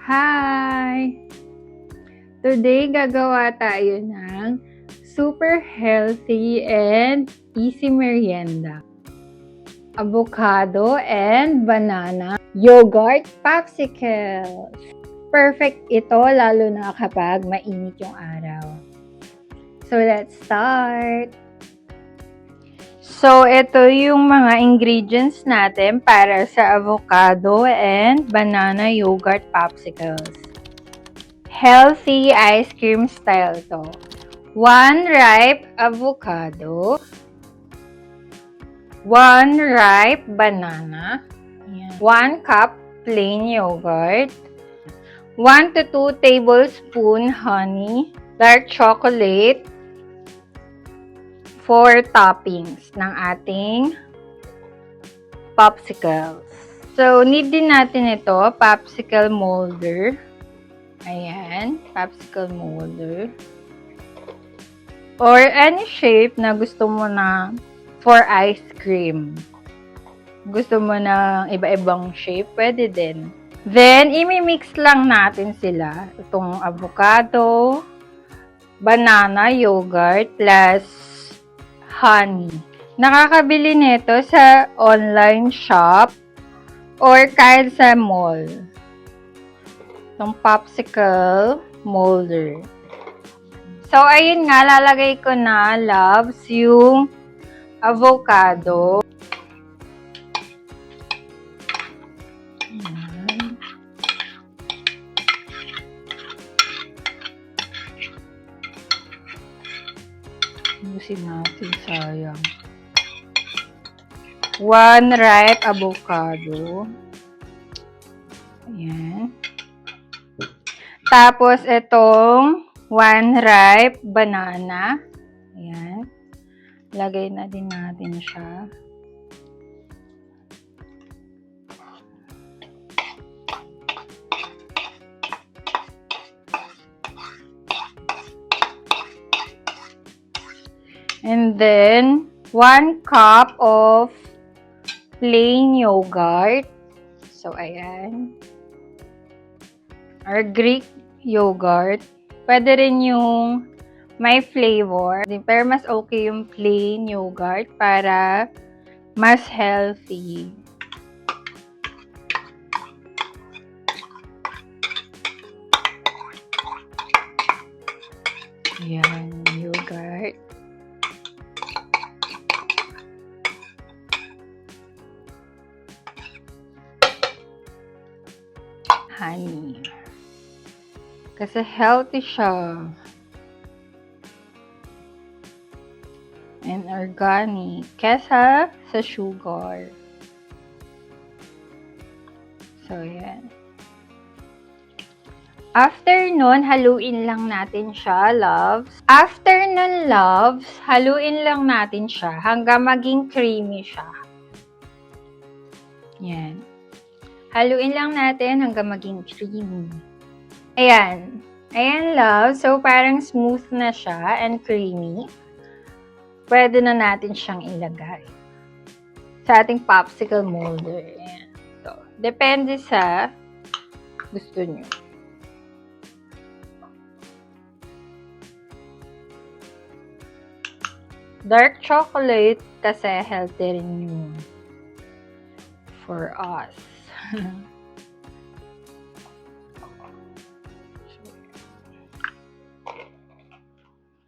Hi! Today, gagawa tayo ng super healthy and easy merienda. Avocado and banana yogurt popsicles. Perfect ito lalo na kapag mainit yung araw. So, let's start! So, ito yung mga ingredients natin para sa avocado and banana yogurt popsicles. Healthy ice cream style to. 1 ripe avocado, 1 ripe banana, 1 cup plain yogurt, 1 to 2 tablespoon honey, dark chocolate, 4 toppings ng ating popsicles. So, need din natin ito, popsicle molder. Ayan, popsicle molder. Or any shape na gusto mo na for ice cream. Gusto mo na iba-ibang shape, pwede din. Then, imimix lang natin sila. Itong avocado, banana, yogurt, plus honey. Nakakabili nito sa online shop or kahit sa mall. Itong popsicle molder. So, ayun nga, lalagay ko na, loves, yung avocado. Ayan. Ubusin natin, sayang. 1 ripe avocado. Ayan. Tapos, itong 1 ripe banana. Ayan. Lagay na din natin siya. And then, 1 cup of plain yogurt. So, ayan. Or Greek yogurt. Pwede rin yung may flavor. Pero mas okay yung plain yogurt para mas healthy. Ayan, yogurt. Honey. Kasi healthy siya. And organic. Kesa sa sugar. So, yan. After nun, haluin lang natin siya, loves. After nun, loves, haluin lang natin siya hanggang maging creamy siya. Yan. Haluin lang natin hanggang maging creamy. Ayan. Ayan, love. So, parang smooth na siya and creamy. Pwede na natin siyang ilagay sa ating popsicle molder. Ayan. So, depende sa gusto nyo. Dark chocolate kasi healthy rin yun for us.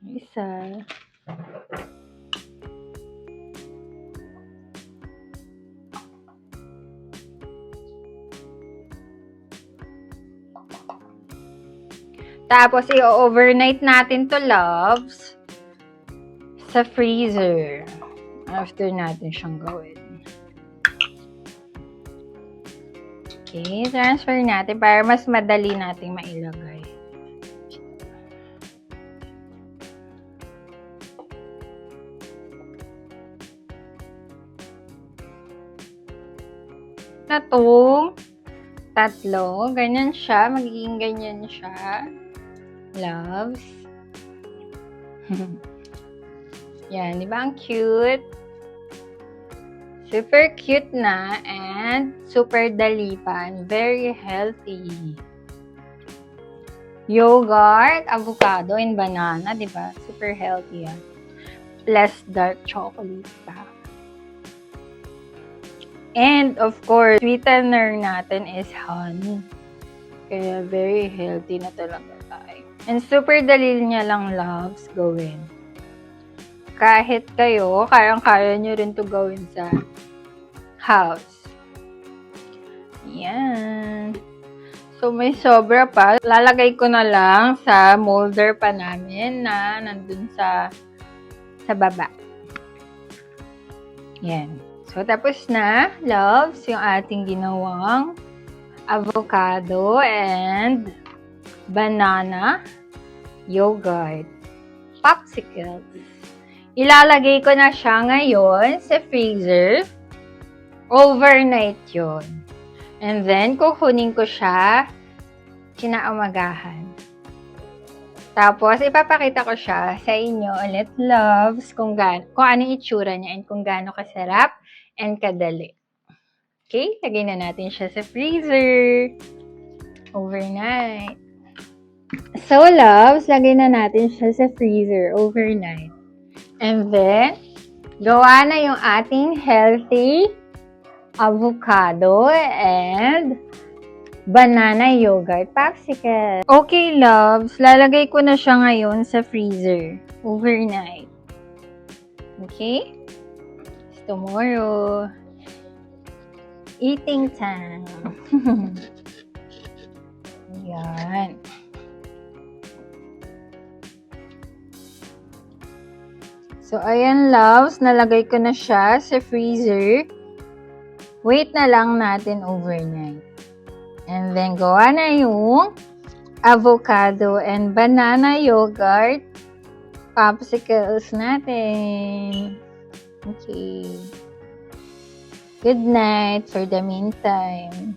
Isa. Tapos, i-overnight natin to, loves, sa freezer. After natin siyang gawin. Okay, transfer natin para mas madali nating mailagay. Na itong tatlo, ganyan siya, magiging ganyan siya. Loves. Yan, di ba ang cute? Super cute na and super dali pa and very healthy. yogurt, avocado, and banana, di ba? Super healthy yan. Plus dark chocolate pa. And of course, sweetener natin is honey. Kaya very healthy na talaga tayo. And super dali niya lang, loves, gawin. Kahit kayo, kayang-kaya nyo rin to gawin sa house. Yan. So, may sobra pa. Lalagay ko na lang sa molder pa namin na nandun sa baba. Yan. So, tapos na, loves, yung ating ginawang avocado and banana yogurt popsicles. Ilalagay ko na siya ngayon sa freezer. Overnight yun. And then, kukunin ko siya kinaumagahan. Tapos, ipapakita ko siya sa inyo ulit, loves, kung ano itsura niya and kung gaano kasarap and kadali. Okay? Lagay na natin siya sa freezer. Overnight. So, loves, lagay na natin siya sa freezer overnight. And then, gawa na yung ating healthy avocado and banana yogurt popsicle. Okay, loves. Lalagay ko na siya ngayon sa freezer. Overnight. Okay? Tomorrow, eating time. Yan. So, ayan, loves. Nalagay ko na siya sa freezer. Wait na lang natin overnight. And then, gawa na yung avocado and banana yogurt popsicles natin. Okay. Good night for the meantime.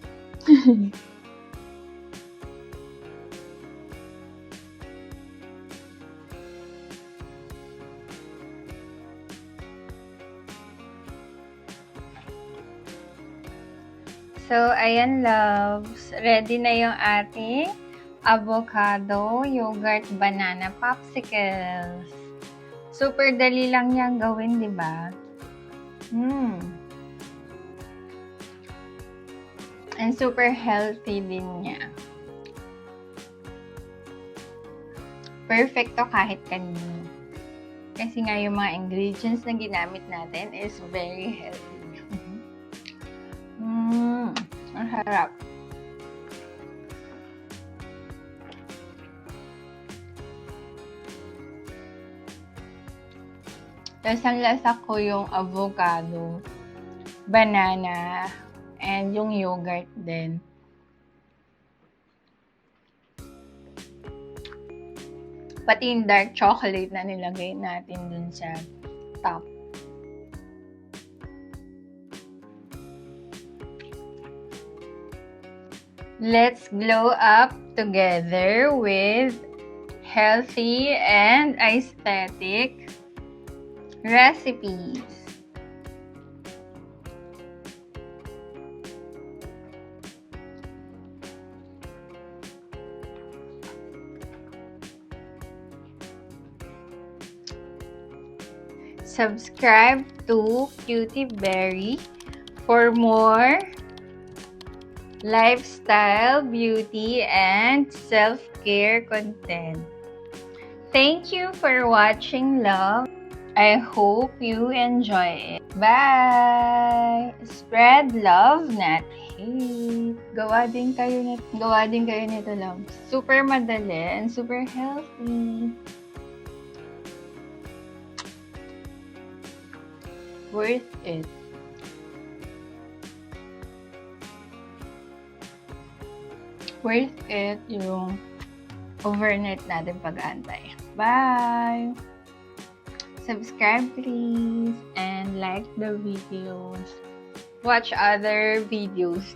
So, ayan, loves. Ready na yung ating avocado, yogurt, banana popsicles. Super dali lang niyang gawin, di ba? And super healthy din niya. Perfect to kahit kanino. Kasi nga yung mga ingredients na ginamit natin is very healthy. Ang harap. Tapos ang lasa ko yung avocado, banana, and yung yogurt din. Pati yung dark chocolate na nilagay natin dun sa top. Let's glow up together with healthy and aesthetic recipes. Subscribe to Cutie Berry for more lifestyle, beauty, and self-care content. Thank you for watching, love. I hope you enjoy it. Bye! Spread love, not hate. Gawa din kayo nito, love. Super madali and super healthy. Worth it. Worth it yung overnight natin pag-aantay. Bye! Subscribe please and like the videos. Watch other videos